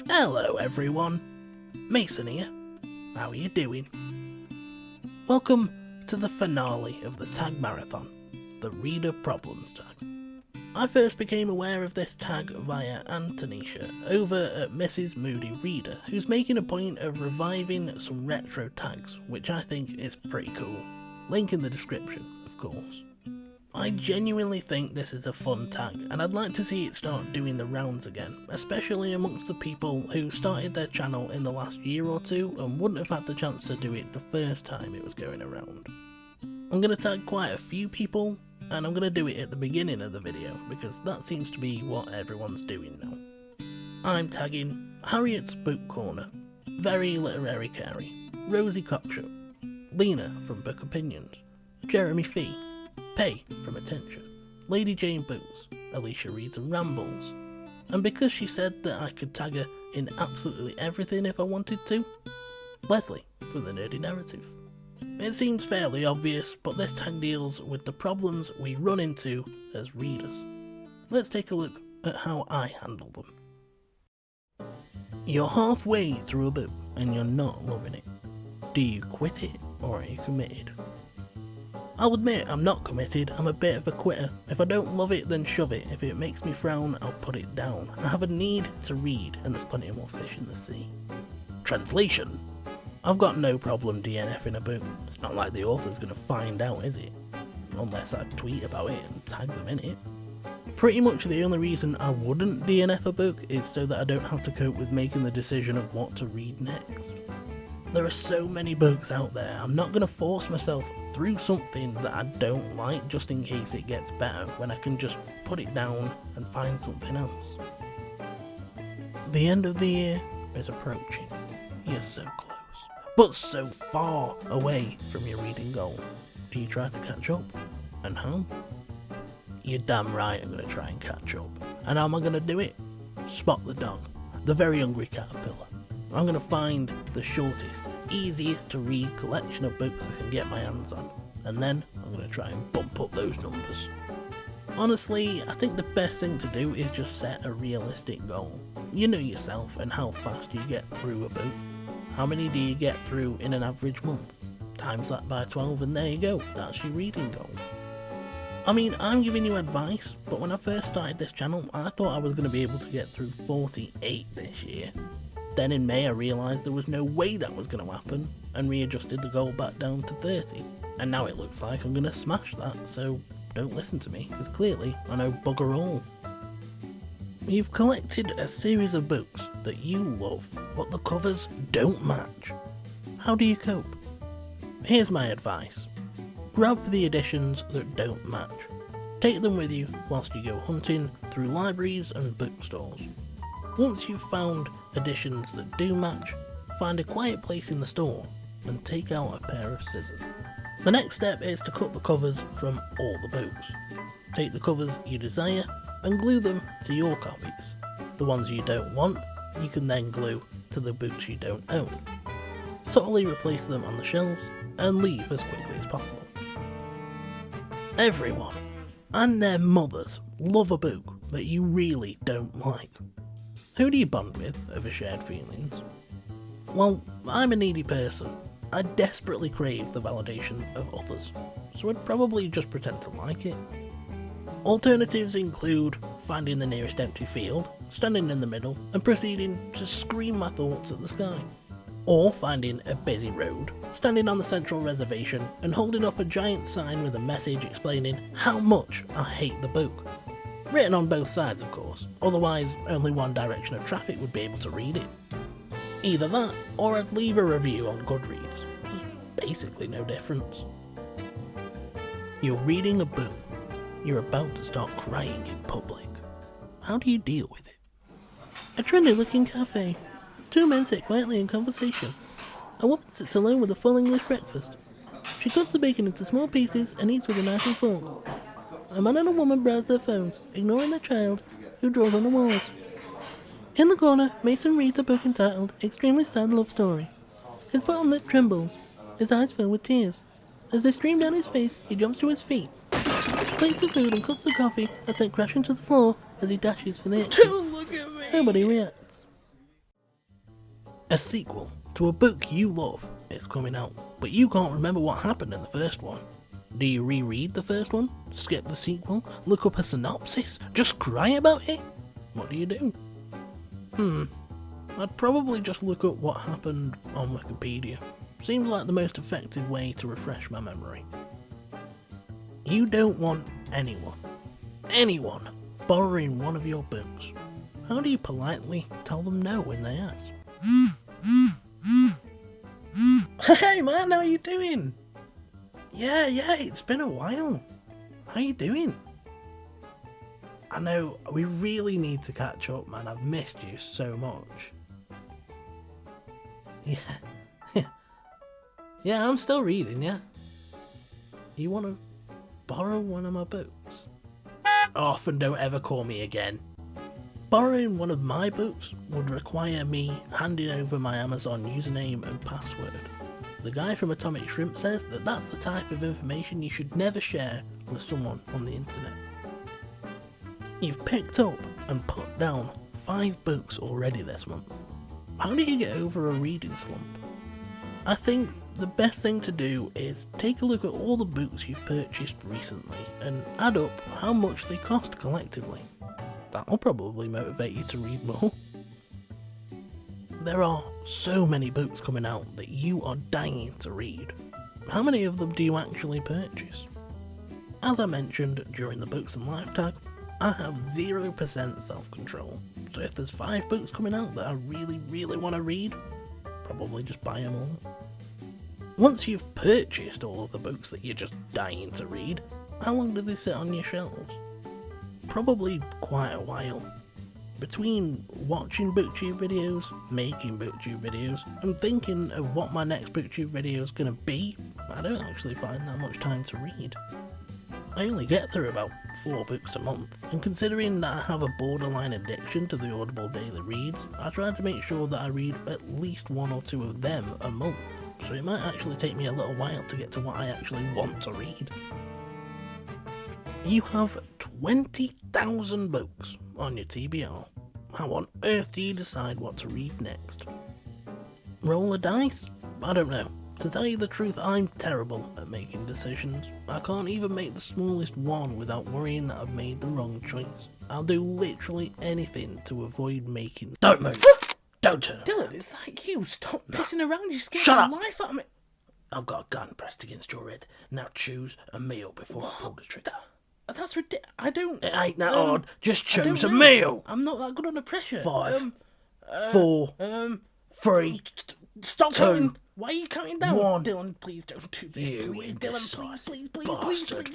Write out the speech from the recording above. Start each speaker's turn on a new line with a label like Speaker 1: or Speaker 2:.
Speaker 1: Hello everyone, Mason here. How are you doing? Welcome to the finale of the tag marathon, the Reader Problems tag. I first became aware of this tag via Antonisha over at Mrs. Moody Reader, who's making a point of reviving some retro tags, which I think is pretty cool. Link in the description, of course. I genuinely think this is a fun tag, and I'd like to see it start doing the rounds again, especially amongst the people who started their channel in the last year or two and wouldn't have had the chance to do it the first time it was going around. I'm going to tag quite a few people, and I'm going to do it at the beginning of the video, because that seems to be what everyone's doing now. I'm tagging Harriet's Book Corner, Very Literary Carey, Rosie Cockshut, Lena from Book Opinions, Jeremy Fee, Pay from Attention, Lady Jane Boots, Alicia Reads and Rambles, and because she said that I could tag her in absolutely everything if I wanted to, Leslie from The Nerdy Narrative. It seems fairly obvious, but this tag deals with the problems we run into as readers. Let's take a look at how I handle them. You're halfway through a book and you're not loving it. Do you quit it or are you committed? I'll admit I'm not committed, I'm a bit of a quitter. If I don't love it, then shove it. If it makes me frown, I'll put it down. I have a need to read, and there's plenty more fish in the sea. Translation. I've got no problem DNFing a book. It's not like the author's going to find out, is it? Unless I tweet about it and tag them in it. Pretty much the only reason I wouldn't DNF a book is so that I don't have to cope with making the decision of what to read next. There are so many books out there, I'm not going to force myself through something that I don't like just in case it gets better, when I can just put it down and find something else. The end of the year is approaching. You're so close, but so far away from your reading goal. Do you try to catch up? And how? You're damn right I'm going to try and catch up. And how am I going to do it? Spot the dog, the very hungry caterpillar. I'm going to find the shortest, easiest to read collection of books I can get my hands on, and then I'm going to try and bump up those numbers. Honestly, I think the best thing to do is just set a realistic goal. You know yourself and how fast you get through a book. How many do you get through in an average month? Times that by 12 and there you go, that's your reading goal. I mean, I'm giving you advice, but when I first started this channel, I thought I was going to be able to get through 48 this year. Then in May I realised there was no way that was going to happen and readjusted the goal back down to 30. And now it looks like I'm going to smash that, so don't listen to me, because clearly I know bugger all. You've collected a series of books that you love, but the covers don't match. How do you cope? Here's my advice. Grab the editions that don't match. Take them with you whilst you go hunting through libraries and bookstores. Once you've found editions that do match, find a quiet place in the store and take out a pair of scissors. The next step is to cut the covers from all the books. Take the covers you desire and glue them to your copies. The ones you don't want, you can then glue to the books you don't own. Subtly replace them on the shelves and leave as quickly as possible. Everyone and their mothers love a book that you really don't like. Who do you bond with over shared feelings? Well, I'm a needy person. I desperately crave the validation of others, so I'd probably just pretend to like it. Alternatives include finding the nearest empty field, standing in the middle, and proceeding to scream my thoughts at the sky. Or finding a busy road, standing on the central reservation, and holding up a giant sign with a message explaining how much I hate the book. Written on both sides, of course, otherwise only one direction of traffic would be able to read it. Either that, or I'd leave a review on Goodreads. There's basically no difference. You're reading a book. You're about to start crying in public. How do you deal with it? A trendy looking cafe. Two men sit quietly in conversation. A woman sits alone with a full English breakfast. She cuts the bacon into small pieces and eats with a knife and fork. A man and a woman browse their phones, ignoring their child, who draws on the walls. In the corner, Mason reads a book entitled Extremely Sad Love Story. His bottom lip trembles, his eyes fill with tears. As they stream down his face, he jumps to his feet. Plates of food and cups of coffee are sent crashing to the floor as he dashes for the exit.
Speaker 2: Don't look at me!
Speaker 1: Nobody reacts. A sequel to a book you love is coming out, but you can't remember what happened in the first one. Do you reread the first one? Skip the sequel? Look up a synopsis? Just cry about it? What do you do? I'd probably just look up what happened on Wikipedia. Seems like the most effective way to refresh my memory. You don't want anyone, borrowing one of your books. How do you politely tell them no when they ask? Hey man, how you doing? Yeah, it's been a while. How you doing? I know, we really need to catch up, man. I've missed you so much. Yeah, I'm still reading, yeah. You want to borrow one of my books? Off and don't ever call me again. Borrowing one of my books would require me handing over my Amazon username and password. The guy from Atomic Shrimp says that that's the type of information you should never share with someone on the internet. You've picked up and put down 5 books already this month. How do you get over a reading slump? I think the best thing to do is take a look at all the books you've purchased recently and add up how much they cost collectively. That'll probably motivate you to read more. There are so many books coming out that you are dying to read. How many of them do you actually purchase? As I mentioned during the Books and Life tag, I have 0% self-control, so if there's 5 books coming out that I really want to read, probably just buy them all. Once you've purchased all of the books that you're just dying to read, how long do they sit on your shelves? Probably quite a while. Between watching Booktube videos, making Booktube videos, and thinking of what my next Booktube video is going to be, I don't actually find that much time to read. I only get through about 4 books a month, and considering that I have a borderline addiction to the Audible daily reads, I try to make sure that I read at least 1 or 2 of them a month, so it might actually take me a little while to get to what I actually want to read. You have 20,000 books on your TBR. How on earth do you decide what to read next? Roll a dice? I don't know. To tell you the truth, I'm terrible at making decisions. I can't even make the smallest one without worrying that I've made the wrong choice. I'll do literally anything to avoid making— Don't move! Don't turn around.
Speaker 2: Dylan, it's like you. Stop pissing around. You're scaring
Speaker 1: Shut up.
Speaker 2: the life out of me.
Speaker 1: I've got a gun pressed against your head. Now choose a meal before I pull the trigger.
Speaker 2: That's ridiculous. I don't.
Speaker 1: It ain't that hard. Just
Speaker 2: I don't
Speaker 1: choose a
Speaker 2: know.
Speaker 1: meal.
Speaker 2: I'm not that good under pressure.
Speaker 1: 5, 4, 3,
Speaker 2: Stop
Speaker 1: 2,
Speaker 2: counting. Why are you counting down?
Speaker 1: 1.
Speaker 2: Dylan, please don't do this.
Speaker 1: You
Speaker 2: Please, Dylan,
Speaker 1: indecisive
Speaker 2: please.
Speaker 1: bastard.